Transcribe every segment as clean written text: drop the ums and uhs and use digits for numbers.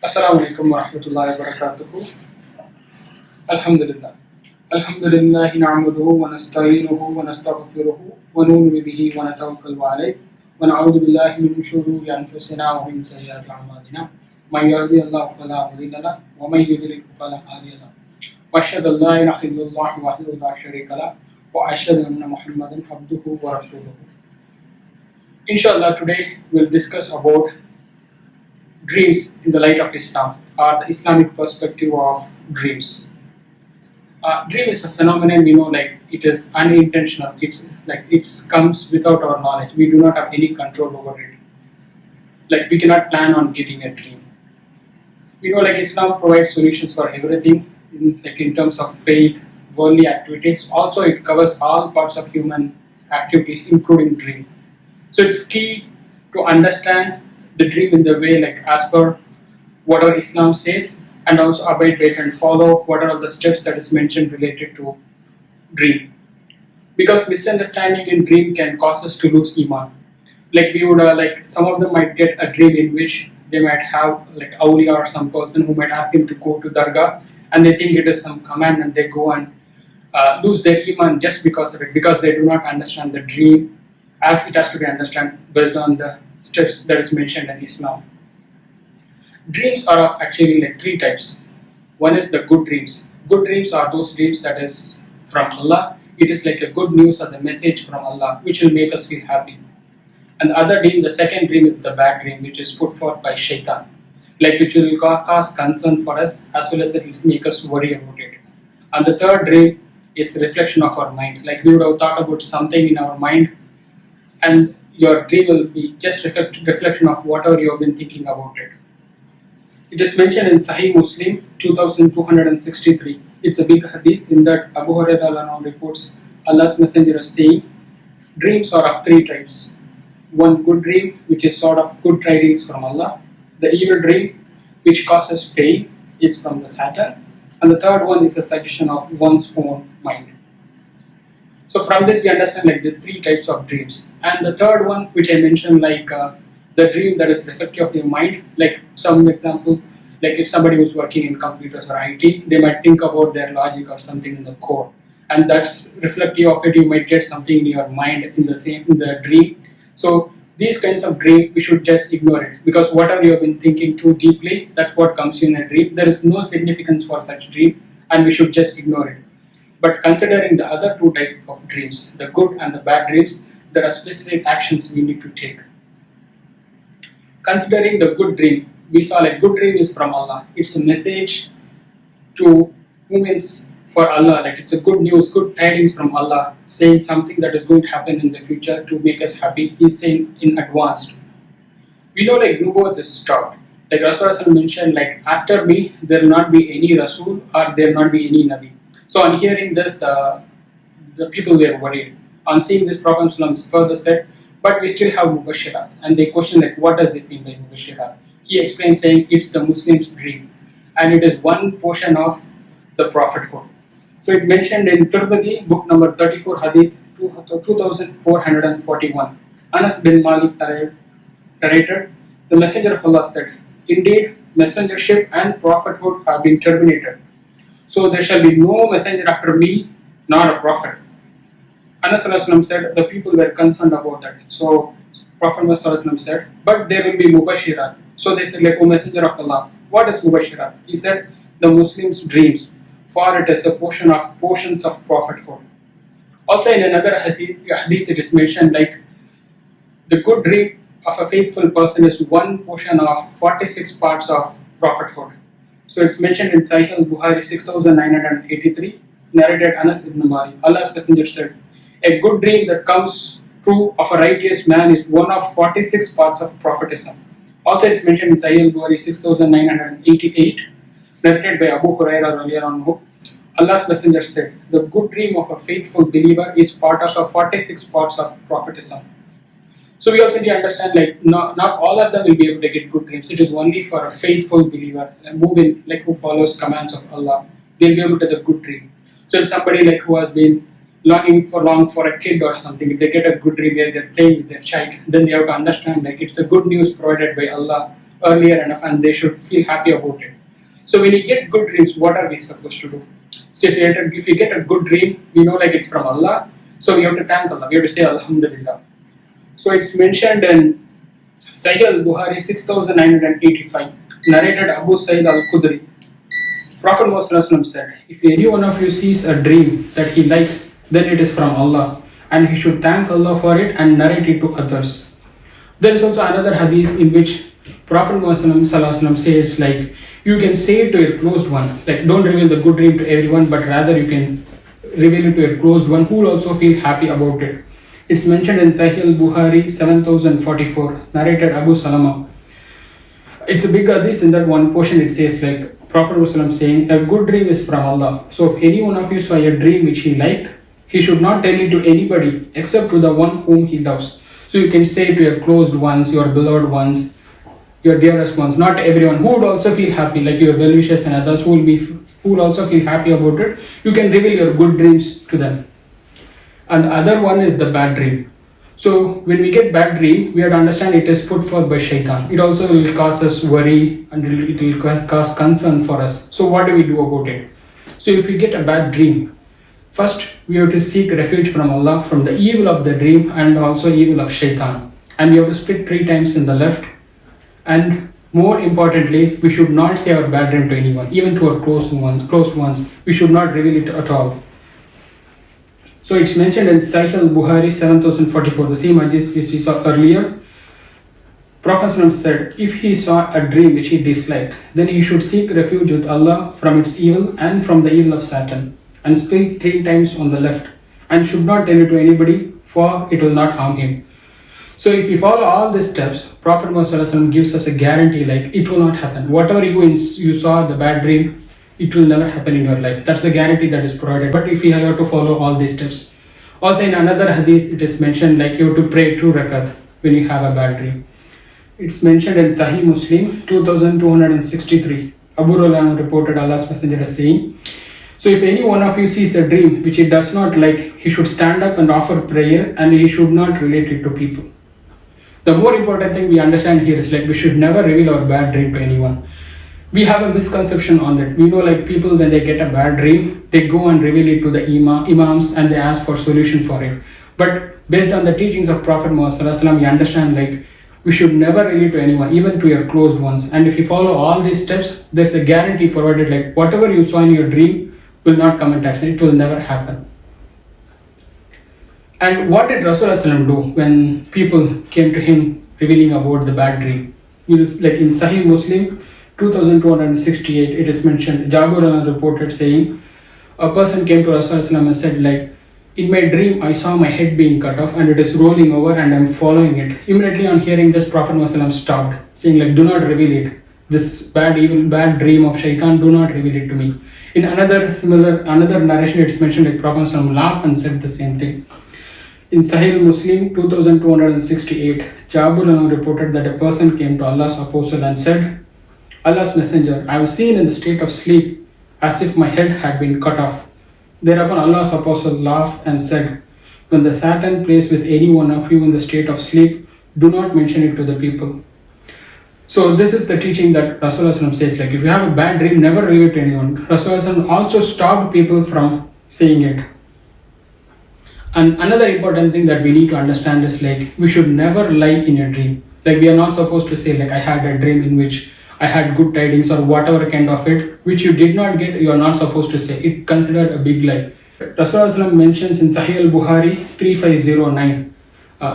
Assalamu alaikum wa rahmatullahi wa barakatuhu. Alhamdulillah. Alhamdulillah na'maduhu wa nasta'inuhu wa nastaghfiruhu wa nu'minu bihi wa natawakkalu alayhi wa na'udhu billahi min shururi anfusina wa min sayyiati a'malina. Man yahdihillahu fala mudilla lahu wa man yudlil fala hadiya lahu. Wa ashhadu an la ilaha illallah wahdahu la sharika lahu wa ashhadu anna Muhammadan abduhu wa rasuluhu. Inshallah, today we'll discuss about dreams in the light of Islam, or the Islamic perspective of dreams. Dream is a phenomenon, like it is unintentional. It's like it comes without our knowledge. We do not have any control over it. Like we cannot plan on getting a dream. Like Islam provides solutions for everything, in terms of faith, worldly activities. Also, it covers all parts of human activities, including dream. So it's key to understand the dream in the way, like as per whatever Islam says, and also abide by it and follow what are the steps that is mentioned related to dream. Because misunderstanding in dream can cause us to lose iman. Like we would like some of them might get a dream in which they might have like awliya or some person who might ask him to go to dargah, and they think it is some command, and they go and lose their iman just because of it, because they do not understand the dream as it has to be understood based on the steps that is mentioned in Islam. Dreams are of actually like three types. One is the good dreams. Good dreams are those dreams that is from Allah. It is like a good news or the message from Allah which will make us feel happy. And the other dream, the second dream, is the bad dream, which is put forth by shaitan, like which will cause concern for us as well as it will make us worry about it. And the third dream is reflection of our mind, like we would have thought about something in our mind, and your dream will be just reflection of whatever you have been thinking about it. It is mentioned in Sahih Muslim 2263. It's a big hadith in that Abu Hurairah reports Allah's Messenger is saying, dreams are of three types. One good dream, which is sort of good tidings from Allah. The evil dream, which causes pain, is from the Satan. And the third one is a suggestion of one's own mind. So from this we understand like the three types of dreams. And the third one, which I mentioned, like the dream that is reflective of your mind, like some example, like if somebody who's working in computers or IT, they might think about their logic or something in the code, and that's reflective of it. You might get something in your mind in the dream. So these kinds of dream, we should just ignore it, because whatever you have been thinking too deeply, that's what comes in a dream. There is no significance for such dream, and we should just ignore it. But considering the other two types of dreams, the good and the bad dreams, there are specific actions we need to take. Considering the good dream, we saw like good dream is from Allah. It's a message to humans for Allah, like it's a good news, good tidings from Allah, saying something that is going to happen in the future to make us happy. He's saying in advance. We know like nubuwwat is stopped. Like Rasulullah mentioned, like after me there will not be any Rasul or there will not be any Nabi. So on hearing this, the people were worried. On seeing this, Prophet further said, but we still have Mubashirat. And they question like, what does it mean by Mubashirat? He explains saying it's the Muslim's dream, and it is one portion of the prophethood. So it mentioned in Tirmidi, book number 34, Hadith 2441. Anas bin Malik narrated, the Messenger of Allah said, indeed, messengership and prophethood have been terminated. So there shall be no messenger after me, nor a prophet. Anas said, the people were concerned about that. So Prophet said, but there will be Mubashirat. So they said, like, O Messenger of Allah, what is Mubashirat? He said, the Muslims' dreams, for it is a portions of prophethood. Also in another hadith it is mentioned like the good dream of a faithful person is one portion of 46 parts of prophethood. So it's mentioned in Sahih al-Bukhari 6983, narrated Anas ibn Malik. Allah's Messenger said, a good dream that comes true of a righteous man is one of 46 parts of prophetism. Also it's mentioned in Sahih al-Bukhari 6988, narrated by Abu Hurairah. Allah's Messenger said, the good dream of a faithful believer is part of the 46 parts of prophetism. So we also need to understand like not all of them will be able to get good dreams. It is only for a faithful believer, who follows commands of Allah. They'll be able to get a good dream. So if somebody like who has been longing for a kid or something, if they get a good dream where they're playing with their child, then they have to understand like it's a good news provided by Allah earlier enough and they should feel happy about it. So when you get good dreams, what are we supposed to do? So if you get a good dream, we know like it's from Allah. So we have to thank Allah. We have to say Alhamdulillah. So it's mentioned in Sahih al-Bukhari 6985, narrated Abu Sa'id al-Khudri. Prophet Muhammad said, if any one of you sees a dream that he likes, then it is from Allah, and he should thank Allah for it and narrate it to others. There is also another hadith in which Prophet Muhammad says like, you can say it to your closed one, like don't reveal the good dream to everyone, but rather you can reveal it to your closed one who will also feel happy about it. It's mentioned in Sahih al-Bukhari 7044, narrated Abu Salama. It's a big hadith. In that one portion it says like, Prophet Muhammad saying, a good dream is from Allah. So if any one of you saw a dream which he liked, he should not tell it to anybody except to the one whom he loves. So you can say to your closed ones, your beloved ones, your dearest ones, not everyone, who would also feel happy, like your well-wishers and others who will also feel happy about it. You can reveal your good dreams to them. And the other one is the bad dream. So when we get bad dream, we have to understand it is put forth by shaitan. It also will cause us worry and it will cause concern for us. So what do we do about it? So if we get a bad dream, first we have to seek refuge from Allah, from the evil of the dream and also evil of shaitan. And we have to split 3 times in the left. And more importantly, we should not say our bad dream to anyone, even to our close ones. We should not reveal it at all. So it's mentioned in Sahih al-Bukhari 7044, the same hadith which we saw earlier. Prophet said, if he saw a dream which he disliked, then he should seek refuge with Allah from its evil and from the evil of Satan, and split 3 times on the left, and should not tell it to anybody, for it will not harm him. So if we follow all these steps, Prophet Muhammad gives us a guarantee like it will not happen. Whatever you saw, the bad dream, it will never happen in your life. That's the guarantee that is provided. But if you have to follow all these steps. Also in another hadith, it is mentioned like you have to pray 2 rakat when you have a bad dream. It's mentioned in Sahih Muslim 2263. Abu Hurairah reported Allah's Messenger as saying, so if any one of you sees a dream which he does not like, he should stand up and offer prayer and he should not relate it to people. The more important thing we understand here is like we should never reveal our bad dream to anyone. We have a misconception on that. We know like people when they get a bad dream, they go and reveal it to the imams and they ask for solution for it. But based on the teachings of Prophet Muhammad, we understand like we should never reveal it to anyone, even to your closed ones. And if you follow all these steps, there's a guarantee provided like whatever you saw in your dream will not come into action. It will never happen. And what did Rasulullah do when people came to him revealing about the bad dream? Like in Sahih Muslim 2268, it is mentioned, Jabir reported saying, a person came to Rasulullah and said like, in my dream I saw my head being cut off and it is rolling over and I am following it. Immediately on hearing this, Prophet Muhammad stopped, saying like, do not reveal it. This bad dream of shaitan, do not reveal it to me. In another narration, it's mentioned like Prophet Muhammad laughed and said the same thing. In Sahih Muslim 2268, Jabir reported that a person came to Allah's apostle and said, Allah's Messenger, I was seen in the state of sleep as if my head had been cut off. Thereupon Allah's apostle laughed and said, when the Satan plays with any one of you in the state of sleep, do not mention it to the people. So this is the teaching that Rasulullah says, like if you have a bad dream, never reveal it to anyone. Rasulullah also stopped people from saying it. And another important thing that we need to understand is like we should never lie in a dream. Like we are not supposed to say like I had a dream in which I had good tidings or whatever kind of it, which you did not get, you are not supposed to say. It's considered a big lie. Rasulullah mentions in Sahih al-Bukhari 3509,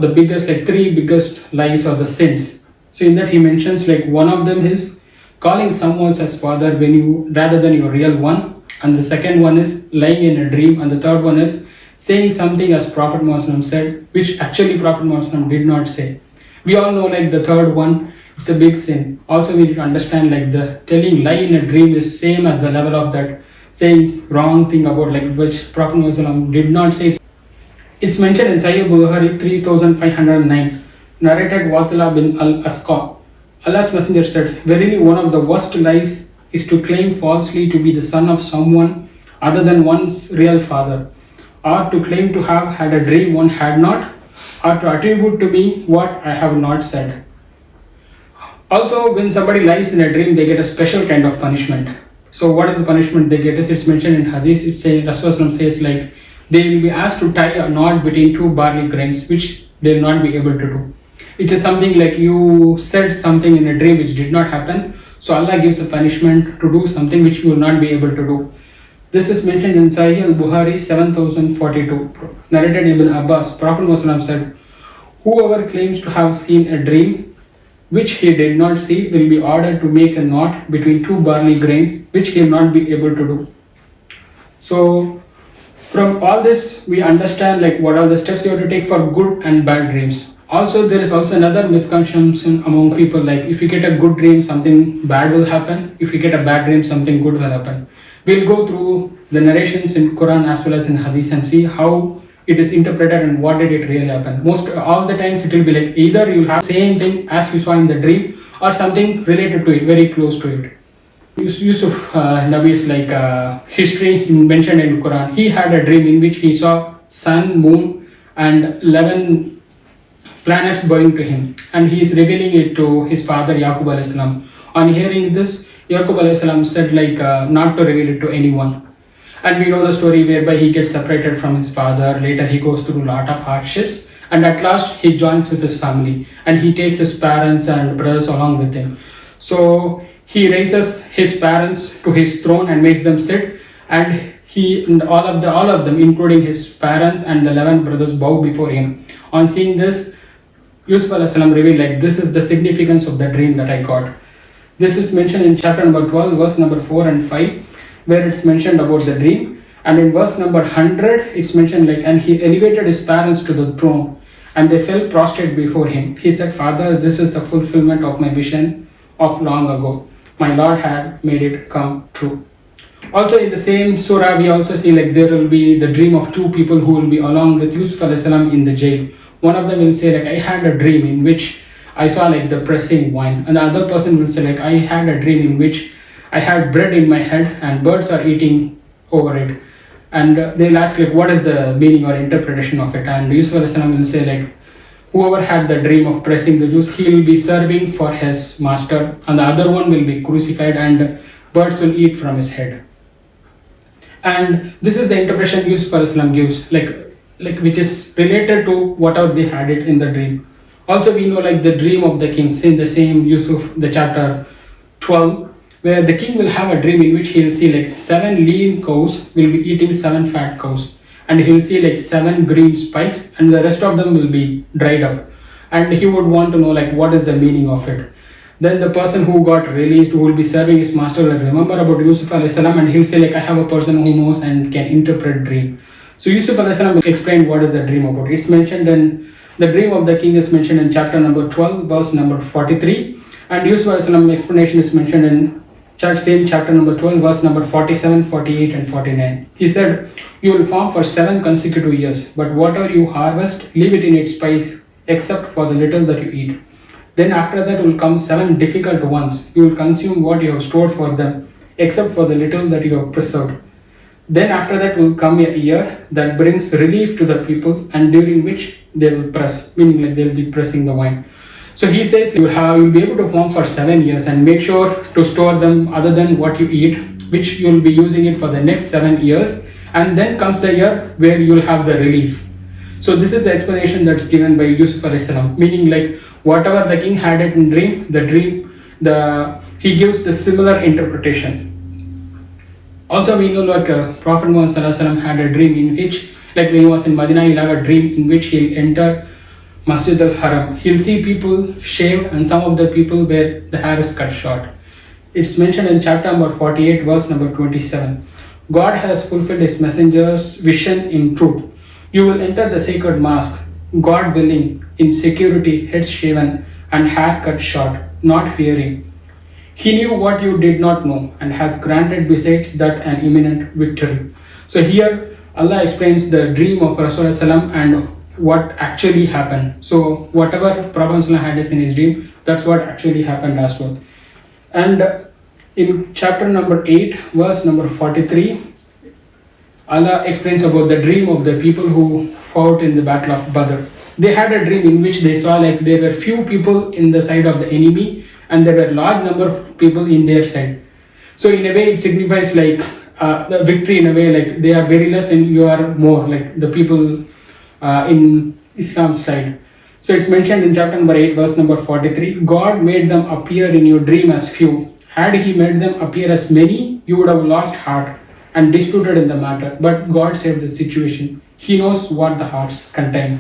the biggest, like 3 biggest lies or the sins. So in that he mentions like one of them is calling someone as father rather than your real one. And the second one is lying in a dream. And the third one is saying something as Prophet Muhammad said, which actually Prophet Muhammad did not say. We all know like the third one, it's a big sin. Also we need to understand like the telling lie in a dream is same as the level of that saying wrong thing about like which Prophet Muhammad did not say. It's mentioned in Sahih Bukhari 3509, narrated Watila bin al-Asqa. Allah's Messenger said, verily one of the worst lies is to claim falsely to be the son of someone other than one's real father, or to claim to have had a dream one had not, or to attribute to me what I have not said. Also, when somebody lies in a dream, they get a special kind of punishment. So what is the punishment they get? It's mentioned in Hadith. It says, Rasulullah says, like, they will be asked to tie a knot between two barley grains, which they will not be able to do. It is something like you said something in a dream which did not happen. So Allah gives a punishment to do something which you will not be able to do. This is mentioned in Sahih al-Bukhari 7042. Narrated Ibn Abbas, Prophet Muhammad said, whoever claims to have seen a dream which he did not see will be ordered to make a knot between two barley grains, which he will not be able to do. So from all this, we understand like what are the steps you have to take for good and bad dreams. Also, there is also another misconception among people, like if you get a good dream, something bad will happen. If you get a bad dream, something good will happen. We'll go through the narrations in Quran as well as in Hadith and see how it is interpreted and what did it really happen. Most all the times it will be like either you will have the same thing as you saw in the dream or something related to it, very close to it. Yusuf Nabi's like history mentioned in Quran. He had a dream in which he saw sun, moon and 11 planets going to him, and he is revealing it to his father Yaqub alayhi salam. On hearing this, Yaqub alayhi salam said like not to reveal it to anyone. And we know the story whereby he gets separated from his father. Later he goes through a lot of hardships, and at last he joins with his family and he takes his parents and brothers along with him. So he raises his parents to his throne and makes them sit, and all of them, including his parents and the 11 brothers, bow before him. On seeing this, Yusuf alayhi salam revealed like this is the significance of the dream that I got. This is mentioned in chapter number 12, verse number 4 and 5. Where it's mentioned about the dream, and in verse number 100 it's mentioned like, and he elevated his parents to the throne and they fell prostrate before him. He said, Father, this is the fulfillment of my vision of long ago. My Lord had made it come true. Also in the same surah we also see like there will be the dream of two people who will be along with Yusuf alayhi salam in the jail. One of them will say like, I had a dream in which I saw like the pressing wine, and the other person will say like, I had a dream in which I had bread in my head and birds are eating over it. And they'll ask like, what is the meaning or interpretation of it? And Yusuf alayhi salam will say like, whoever had the dream of pressing the juice, he will be serving for his master, and the other one will be crucified and birds will eat from his head. And this is the interpretation Yusuf alayhi salam gives, like which is related to whatever they had it in the dream. Also we know like the dream of the king, in the same Yusuf, the chapter 12, where the king will have a dream in which he will see like 7 lean cows will be eating 7 fat cows, and he will see like 7 green spikes and the rest of them will be dried up, and he would want to know like what is the meaning of it. Then the person who got released, who will be serving his master, will remember about Yusuf alayhi salam, and he'll say like, I have a person who knows and can interpret dream. So Yusuf alayhi salam will explain what is the dream about. It's mentioned in the dream of the king is mentioned in chapter number 12, verse number 43, and Yusuf alayhi salam explanation is mentioned in same chapter number 12, verse number 47, 48 and 49. He said, you will farm for 7 consecutive years, but whatever you harvest, leave it in its place, except for the little that you eat. Then after that will come 7 difficult ones. You will consume what you have stored for them, except for the little that you have preserved. Then after that will come a year that brings relief to the people, and during which they will press, meaning like they will be pressing the wine. So he says you'll be able to farm for 7 years and make sure to store them other than what you eat, which you'll be using it for the next 7 years, and then comes the year where you'll have the relief. So this is the explanation that's given by Yusuf alayhi salam, meaning like whatever the king had it in dream, he gives the similar interpretation. Also we know like Prophet Muhammad sallallahu alaihi wasallam had a dream in which, like when he was in Medina, he'll have a dream in which he'll enter Masjid al-Haram. He'll see people shaved and some of the people where the hair is cut short. It's mentioned in chapter number 48, verse number 27. God has fulfilled his messenger's vision in truth. You will enter the sacred mosque, God willing, in security, heads shaven and hair cut short, not fearing. He knew what you did not know and has granted besides that an imminent victory. So here Allah explains the dream of Rasulullah and what actually happened. So whatever Prophet had in his dream, that's what actually happened as well. And in chapter number 8, verse number 43, Allah explains about the dream of the people who fought in the battle of Badr. They had a dream in which they saw like there were few people in the side of the enemy and there were large number of people in their side. So in a way, it signifies like the victory in a way, like they are very less and you are more, like the people in Islam's side. So it's mentioned in chapter number 8, verse number 43. God made them appear in your dream as few. Had he made them appear as many, you would have lost heart and disputed in the matter. But God saved the situation. He knows what the hearts contain.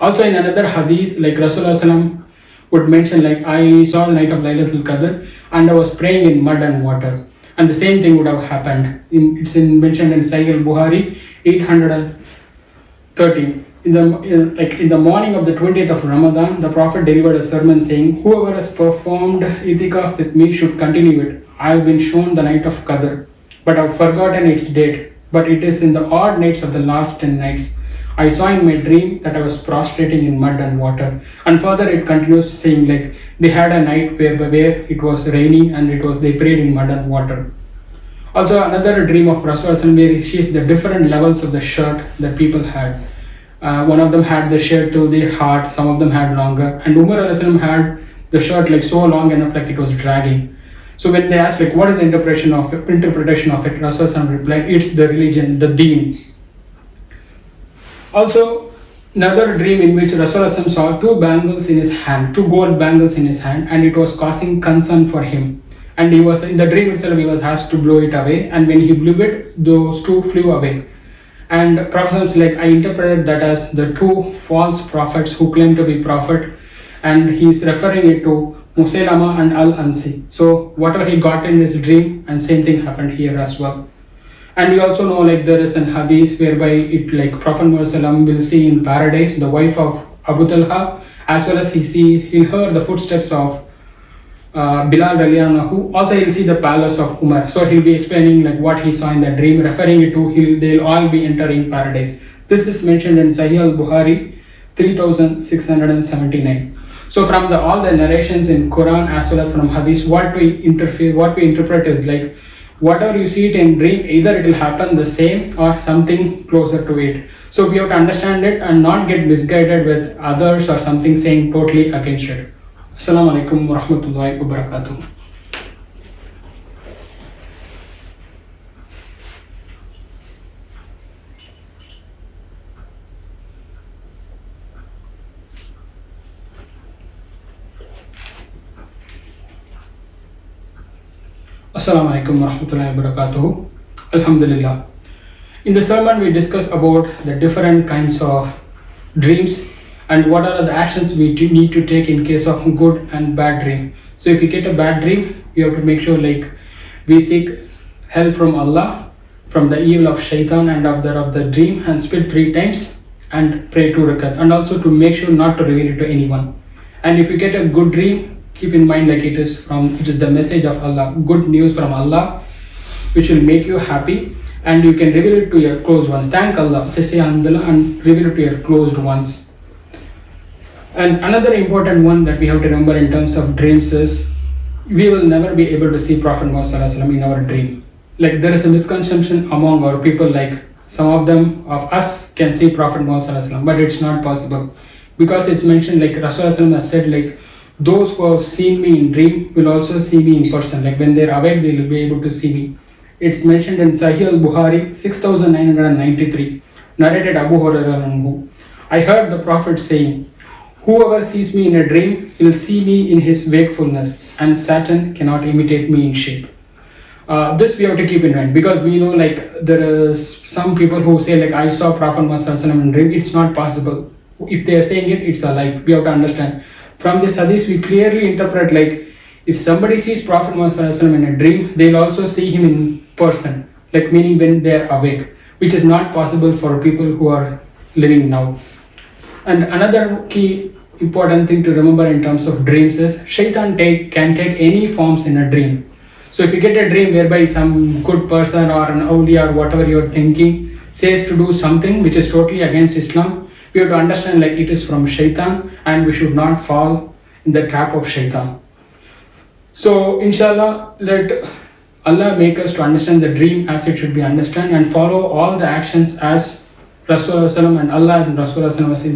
Also in another hadith, like Rasulullah would mention, like, I saw the night of Laylatul Qadr and I was praying in mud and water. And the same thing would have happened. It's mentioned in Sahih al-Bukhari 813. In the morning of the 20th of Ramadan, the Prophet delivered a sermon saying, whoever has performed itikaf with me should continue it. I have been shown the night of Qadr, but I have forgotten its date. But it is in the odd nights of the last 10 nights. I saw in my dream that I was prostrating in mud and water. And further it continues saying, like, they had a night where it was raining and they prayed in mud and water. Also another dream of Rasulullah where he sees the different levels of the shirt that people had. One of them had the shirt to their heart, some of them had longer, and Umar had the shirt like so long enough like it was dragging. So when they asked, like, what is the interpretation of it, Rasulullah replied, it's the religion, the deen. Also another dream in which Rasulullah saw two bangles in his hand, two gold bangles in his hand, and it was causing concern for him. And he was in the dream itself, he was asked to blow it away, and when he blew it, those two flew away. And Prophet like, I interpreted that as the two false prophets who claim to be prophet, and he's referring it to Musaylama and Al-Ansi. So whatever he got in his dream, and same thing happened here as well. And we also know, like, there is an hadith whereby it, like, Prophet Muhammad will see in paradise the wife of Abu Talha, as well as he'll hear the footsteps of Bilal Ralianahu. Also he'll see the palace of Umar. So he'll be explaining like what he saw in the dream, referring it to they'll all be entering paradise. This is mentioned in Sahih al-Bukhari 3679. So from all the narrations in Quran as well as from Hadith, what we interpret is like whatever you see it in dream, either it will happen the same or something closer to it. So we have to understand it and not get misguided with others or something saying totally against it. Assalamu alaikum wa rahmatullahi wa barakatuh. Assalamu alaikum wa rahmatullahi wa barakatuh. Alhamdulillah. In the sermon we discuss about the different kinds of dreams and what are the actions we need to take in case of good and bad dream. So if you get a bad dream, you have to make sure like we seek help from Allah, from the evil of shaitan and of the dream, and split 3 times and pray 2 rakat, and also to make sure not to reveal it to anyone. And if you get a good dream, keep in mind like it is the message of Allah, good news from Allah, which will make you happy, and you can reveal it to your close ones. Thank Allah, say Alhamdulillah, and reveal it to your closed ones. And another important one that we have to remember in terms of dreams is we will never be able to see Prophet Muhammad in our dream. Like there is a misconception among our people, like some of us can see Prophet Muhammad, but it's not possible, because it's mentioned like Rasulullah has said like those who have seen me in dream will also see me in person. Like when they're awake, they will be able to see me. It's mentioned in Sahih al-Bukhari 6993, narrated Abu Hurairah. I heard the Prophet saying, whoever sees me in a dream will see me in his wakefulness, and Satan cannot imitate me in shape. This we have to keep in mind, because we know like there is some people who say like I saw Prophet Muhammad in dream. It's not possible. If they are saying it, it's a lie. We have to understand. From this hadith, we clearly interpret like if somebody sees Prophet Muhammad in a dream, they'll also see him in person, like meaning when they are awake, which is not possible for people who are living now. And another key important thing to remember in terms of dreams is shaitan can take any forms in a dream. So if you get a dream whereby some good person or an awliya or whatever you're thinking says to do something which is totally against Islam, we have to understand like it is from shaitan, and we should not fall in the trap of shaitan. So inshallah, let Allah make us to understand the dream as it should be understood and follow all the actions as Rasulullah and Allah and Rasulullah has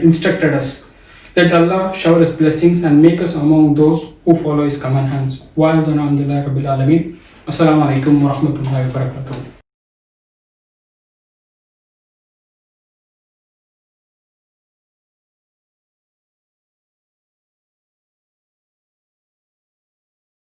instructed us. Let Allah shower His blessings and make us among those who follow His commandments. Wa alhamdulillahi rabbil alameen. Assalamu alaikum wa rahmatullahi wa barakatuh.